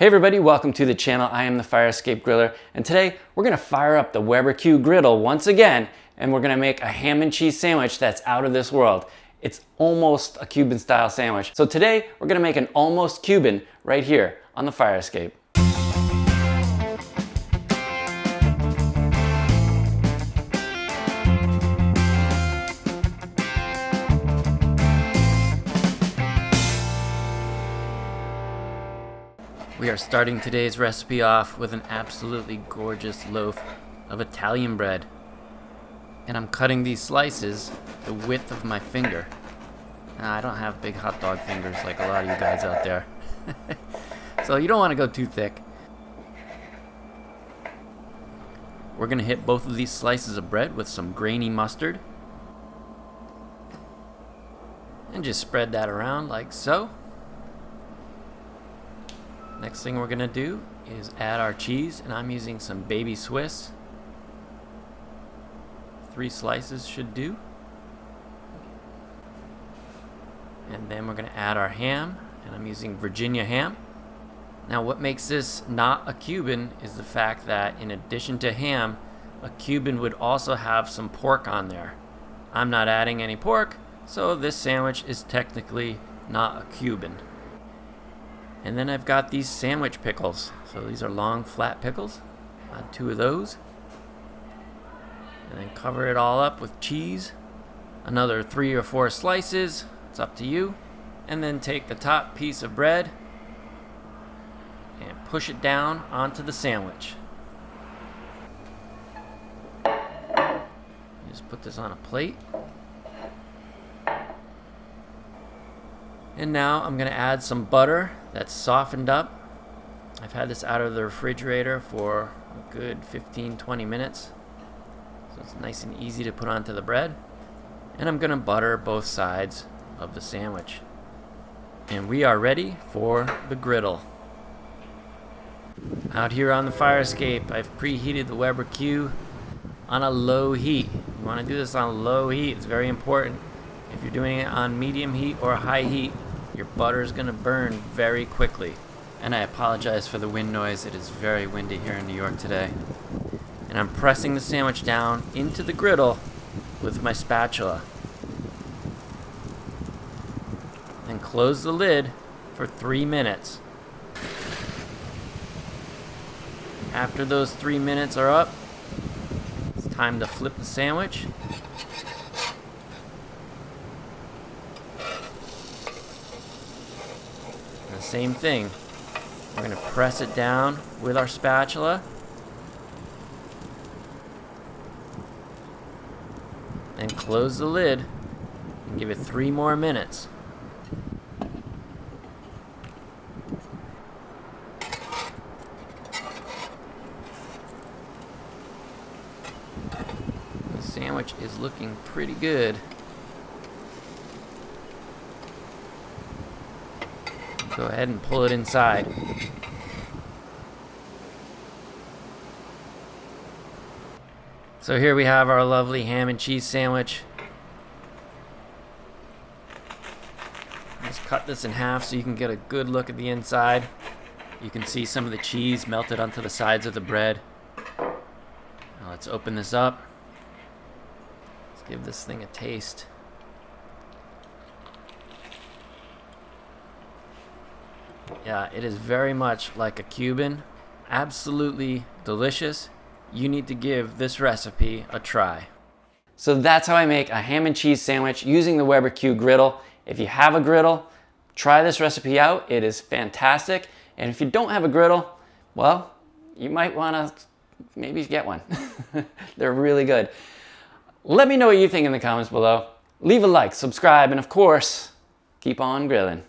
Hey everybody, welcome to the channel. I am the Fire Escape Griller, and today we're gonna fire up the Weber Q Griddle once again, and we're gonna make a ham and cheese sandwich that's out of this world. It's almost a Cuban style sandwich. So today we're gonna make an almost Cuban right here on the Fire Escape. We are starting today's recipe off with an absolutely gorgeous loaf of Italian bread. And I'm cutting these slices the width of my finger. Now, I don't have big hot dog fingers like a lot of you guys out there. So you don't want to go too thick. We're going to hit both of these slices of bread with some grainy mustard. And just spread that around like so. Next thing we're gonna do is add our cheese, and I'm using some baby Swiss. 3 slices should do. And then we're gonna add our ham, and I'm using Virginia ham. Now what makes this not a Cuban is the fact that in addition to ham, a Cuban would also have some pork on there. I'm not adding any pork, so this sandwich is technically not a Cuban. And then I've got these sandwich pickles. So these are long, flat pickles. Add 2 of those. And then cover it all up with cheese. Another 3 or 4 slices. It's up to you. And then take the top piece of bread and push it down onto the sandwich. Just put this on a plate. And now I'm going to add some butter that's softened up. I've had this out of the refrigerator for a good 15-20 minutes. So it's nice and easy to put onto the bread. And I'm going to butter both sides of the sandwich. And we are ready for the griddle. Out here on the fire escape, I've preheated the Weber Q on a low heat. You want to do this on low heat. It's very important. If you're doing it on medium heat or high heat, your butter is going to burn very quickly. And I apologize for the wind noise. It is very windy here in New York today. And I'm pressing the sandwich down into the griddle with my spatula. Then close the lid for 3 minutes. After those 3 minutes are up, it's time to flip the sandwich. Same thing. We're going to press it down with our spatula. And close the lid and give it 3 more minutes. The sandwich is looking pretty good. Go ahead and pull it inside. So here we have our lovely ham and cheese sandwich. Just cut this in half so you can get a good look at the inside. You can see some of the cheese melted onto the sides of the bread. Now let's open this up. Let's give this thing a taste. Yeah, it is very much like a Cuban. Absolutely delicious. You need to give this recipe a try. So that's how I make a ham and cheese sandwich using the Weber Q Griddle. If you have a griddle, try this recipe out. It is fantastic. And if you don't have a griddle, well, you might want to maybe get one. They're really good. Let me know what you think in the comments below. Leave a like, subscribe, and of course, keep on grilling.